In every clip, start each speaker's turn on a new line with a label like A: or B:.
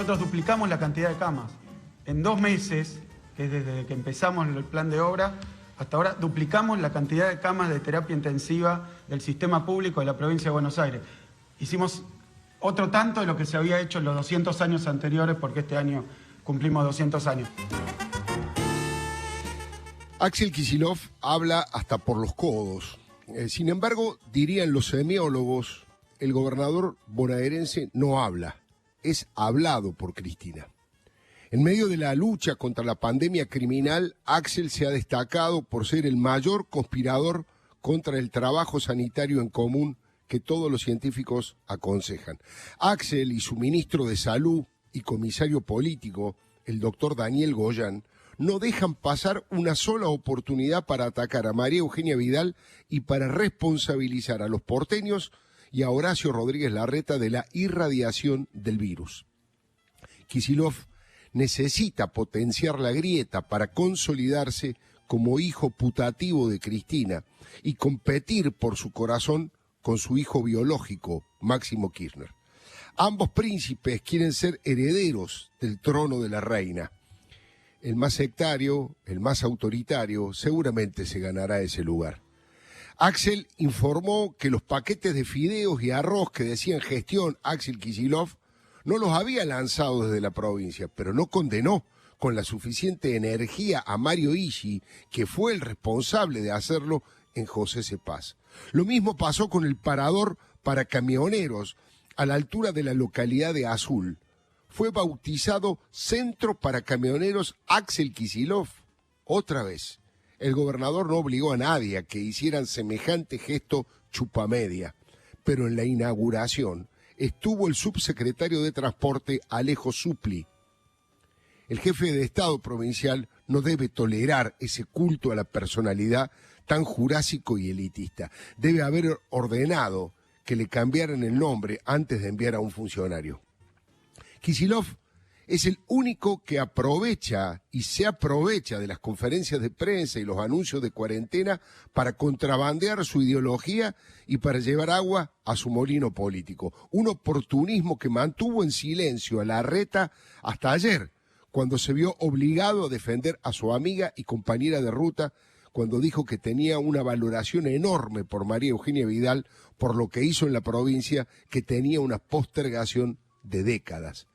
A: nosotros duplicamos la cantidad de camas. En 2 meses, que es desde que empezamos el plan de obra, hasta ahora duplicamos la cantidad de camas de terapia intensiva del sistema público de la provincia de Buenos Aires. Hicimos otro tanto de lo que se había hecho en los 200 años anteriores, porque este año cumplimos 200 años.
B: Axel Kicillof habla hasta por los codos. Sin embargo, dirían los semiólogos, el gobernador bonaerense no habla, es hablado por Cristina. En medio de la lucha contra la pandemia criminal, Axel se ha destacado por ser el mayor conspirador contra el trabajo sanitario en común que todos los científicos aconsejan. Axel y su ministro de Salud y comisario político, el doctor Daniel Goyan, no dejan pasar una sola oportunidad para atacar a María Eugenia Vidal y para responsabilizar a los porteños y a Horacio Rodríguez Larreta de la irradiación del virus. Kicillof necesita potenciar la grieta para consolidarse como hijo putativo de Cristina y competir por su corazón con su hijo biológico, Máximo Kirchner. Ambos príncipes quieren ser herederos del trono de la reina. El más sectario, el más autoritario, seguramente se ganará ese lugar. Axel informó que los paquetes de fideos y arroz que decían gestión Axel Kicillof no los había lanzado desde la provincia, pero no condenó con la suficiente energía a Mario Ishi, que fue el responsable de hacerlo en José Cepaz. Lo mismo pasó con el parador para camioneros a la altura de la localidad de Azul. Fue bautizado Centro para Camioneros Axel Kicillof. Otra vez, el gobernador no obligó a nadie a que hicieran semejante gesto chupamedia, pero en la inauguración estuvo el subsecretario de Transporte Alejo Supli. El jefe de Estado provincial no debe tolerar ese culto a la personalidad tan jurásico y elitista. Debe haber ordenado que le cambiaran el nombre antes de enviar a un funcionario. Kicillof es el único que aprovecha y se aprovecha de las conferencias de prensa y los anuncios de cuarentena para contrabandear su ideología y para llevar agua a su molino político. Un oportunismo que mantuvo en silencio a Larreta hasta ayer, cuando se vio obligado a defender a su amiga y compañera de ruta, cuando dijo que tenía una valoración enorme por María Eugenia Vidal, por lo que hizo en la provincia, que tenía una postergación de décadas.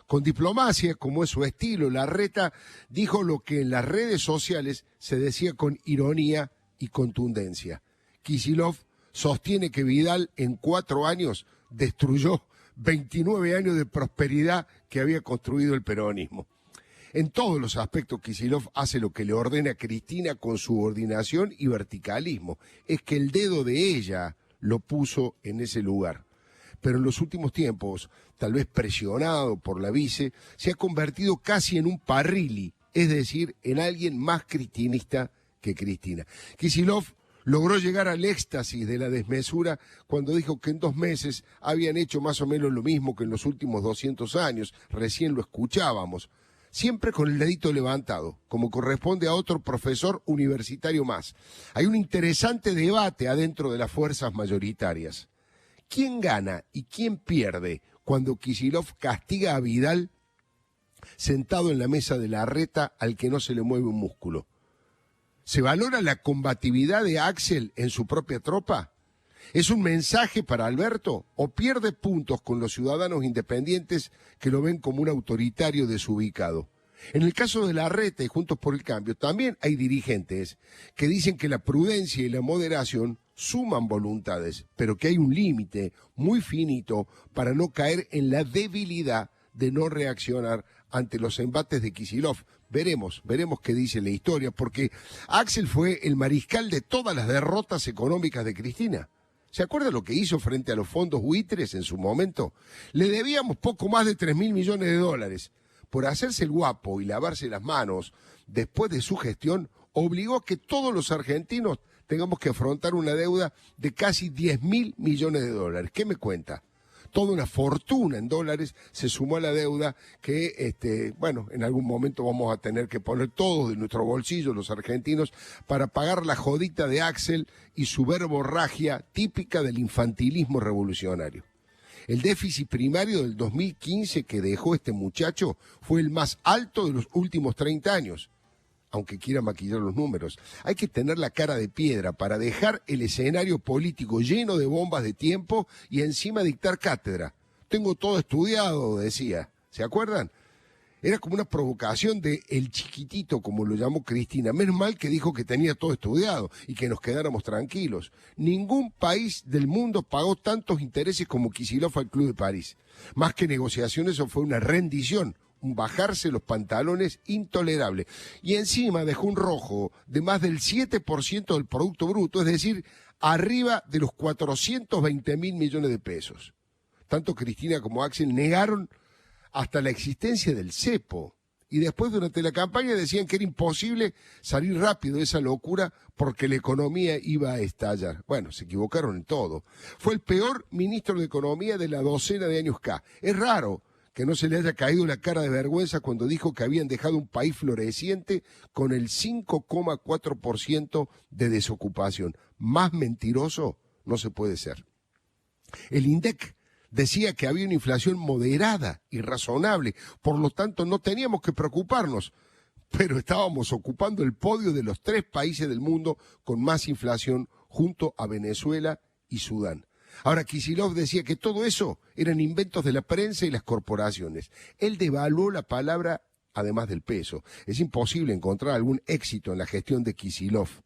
B: Con diplomacia, como es su estilo, Larreta dijo lo que en las redes sociales se decía con ironía y contundencia. Kicillof sostiene que Vidal en 4 años destruyó 29 años de prosperidad que había construido el peronismo. En todos los aspectos, Kicillof hace lo que le ordena Cristina con subordinación y verticalismo. Es que el dedo de ella lo puso en ese lugar. Pero en los últimos tiempos, tal vez presionado por la vice, se ha convertido casi en un parrilli, es decir, en alguien más cristinista que Cristina. Kicillof logró llegar al éxtasis de la desmesura cuando dijo que en 2 meses habían hecho más o menos lo mismo que en los últimos 200 años, recién lo escuchábamos, siempre con el dedito levantado, como corresponde a otro profesor universitario más. Hay un interesante debate adentro de las fuerzas mayoritarias. ¿Quién gana y quién pierde cuando Kicillof castiga a Vidal sentado en la mesa de Larreta al que no se le mueve un músculo? ¿Se valora la combatividad de Axel en su propia tropa? ¿Es un mensaje para Alberto o pierde puntos con los ciudadanos independientes que lo ven como un autoritario desubicado? En el caso de Larreta y Juntos por el Cambio también hay dirigentes que dicen que la prudencia y la moderación suman voluntades, pero que hay un límite muy finito para no caer en la debilidad de no reaccionar ante los embates de Kicillof. Veremos qué dice la historia, porque Axel fue el mariscal de todas las derrotas económicas de Cristina. ¿Se acuerda lo que hizo frente a los fondos buitres en su momento? Le debíamos poco más de 3.000 millones de dólares. Por hacerse el guapo y lavarse las manos después de su gestión, obligó a que todos los argentinos tengamos que afrontar una deuda de casi 10.000 millones de dólares. ¿Qué me cuenta? Toda una fortuna en dólares se sumó a la deuda que, en algún momento vamos a tener que poner todos de nuestro bolsillo, los argentinos, para pagar la jodita de Axel y su verborragia típica del infantilismo revolucionario. El déficit primario del 2015 que dejó este muchacho fue el más alto de los últimos 30 años. Aunque quiera maquillar los números, hay que tener la cara de piedra para dejar el escenario político lleno de bombas de tiempo y encima dictar cátedra. Tengo todo estudiado, decía. ¿Se acuerdan? Era como una provocación de el chiquitito, como lo llamó Cristina. Menos mal que dijo que tenía todo estudiado y que nos quedáramos tranquilos. Ningún país del mundo pagó tantos intereses como Kicillof al Club de París. Más que negociaciones, eso fue una rendición, un bajarse los pantalones intolerable. Y encima dejó un rojo de más del 7% del Producto Bruto, es decir, arriba de los 420.000 millones de pesos. Tanto Cristina como Axel negaron hasta la existencia del cepo. Y después, durante la campaña, decían que era imposible salir rápido de esa locura porque la economía iba a estallar. Bueno, se equivocaron en todo. Fue el peor ministro de Economía de la docena de años K. Es raro que no se le haya caído la cara de vergüenza cuando dijo que habían dejado un país floreciente con el 5,4% de desocupación. Más mentiroso no se puede ser. El INDEC decía que había una inflación moderada y razonable, por lo tanto no teníamos que preocuparnos, pero estábamos ocupando el podio de los 3 países del mundo con más inflación junto a Venezuela y Sudán. Ahora, Kicillof decía que todo eso eran inventos de la prensa y las corporaciones. Él devaluó la palabra además del peso. Es imposible encontrar algún éxito en la gestión de Kicillof.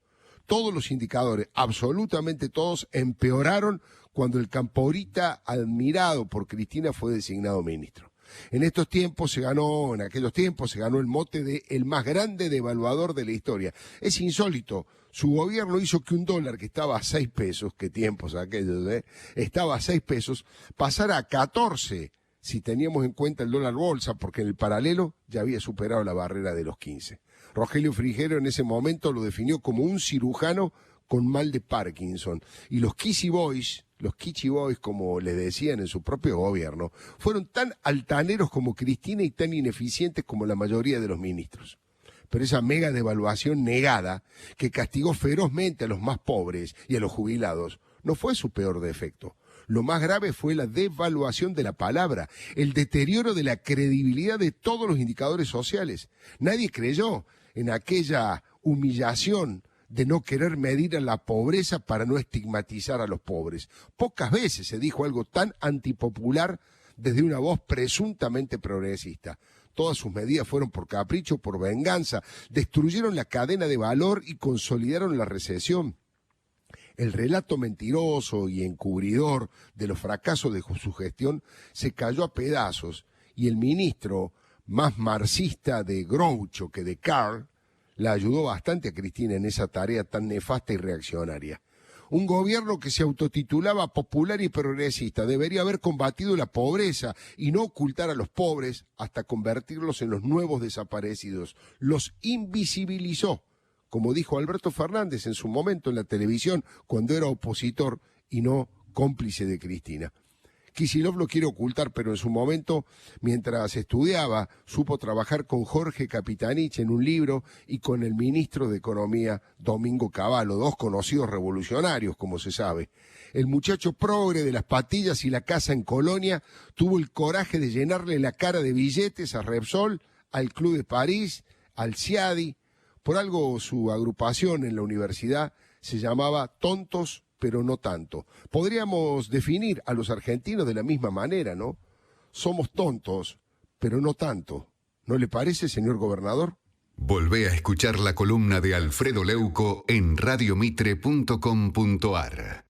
B: Todos los indicadores, absolutamente todos, empeoraron cuando el camporita admirado por Cristina fue designado ministro. En aquellos tiempos se ganó el mote de el más grande devaluador de la historia. Es insólito. Su gobierno hizo que un dólar que estaba a 6 pesos, qué tiempos aquellos, estaba a 6 pesos, pasara a 14 si teníamos en cuenta el dólar bolsa, porque en el paralelo ya había superado la barrera de los 15. Rogelio Frigerio en ese momento lo definió como un cirujano con mal de Parkinson. Y los Kichi Boys, como le decían en su propio gobierno, fueron tan altaneros como Cristina y tan ineficientes como la mayoría de los ministros. Pero esa mega devaluación negada, que castigó ferozmente a los más pobres y a los jubilados, no fue su peor defecto. Lo más grave fue la devaluación de la palabra, el deterioro de la credibilidad de todos los indicadores sociales. Nadie creyó en aquella humillación de no querer medir a la pobreza para no estigmatizar a los pobres. Pocas veces se dijo algo tan antipopular desde una voz presuntamente progresista. Todas sus medidas fueron por capricho, por venganza, destruyeron la cadena de valor y consolidaron la recesión. El relato mentiroso y encubridor de los fracasos de su gestión se cayó a pedazos y el ministro, más marxista de Groucho que de Karl, la ayudó bastante a Cristina en esa tarea tan nefasta y reaccionaria. Un gobierno que se autotitulaba popular y progresista debería haber combatido la pobreza y no ocultar a los pobres hasta convertirlos en los nuevos desaparecidos. Los invisibilizó, como dijo Alberto Fernández en su momento en la televisión cuando era opositor y no cómplice de Cristina. Kicillof lo quiere ocultar, pero en su momento, mientras estudiaba, supo trabajar con Jorge Capitanich en un libro y con el ministro de Economía, Domingo Cavallo, 2 conocidos revolucionarios, como se sabe. El muchacho progre de las patillas y la casa en Colonia tuvo el coraje de llenarle la cara de billetes a Repsol, al Club de París, al CIADI. Por algo su agrupación en la universidad se llamaba Tontos pero no tanto. Podríamos definir a los argentinos de la misma manera, ¿no? Somos tontos, pero no tanto. ¿No le parece, señor gobernador?
C: Volvé a escuchar la columna de Alfredo Leuco en radiomitre.com.ar.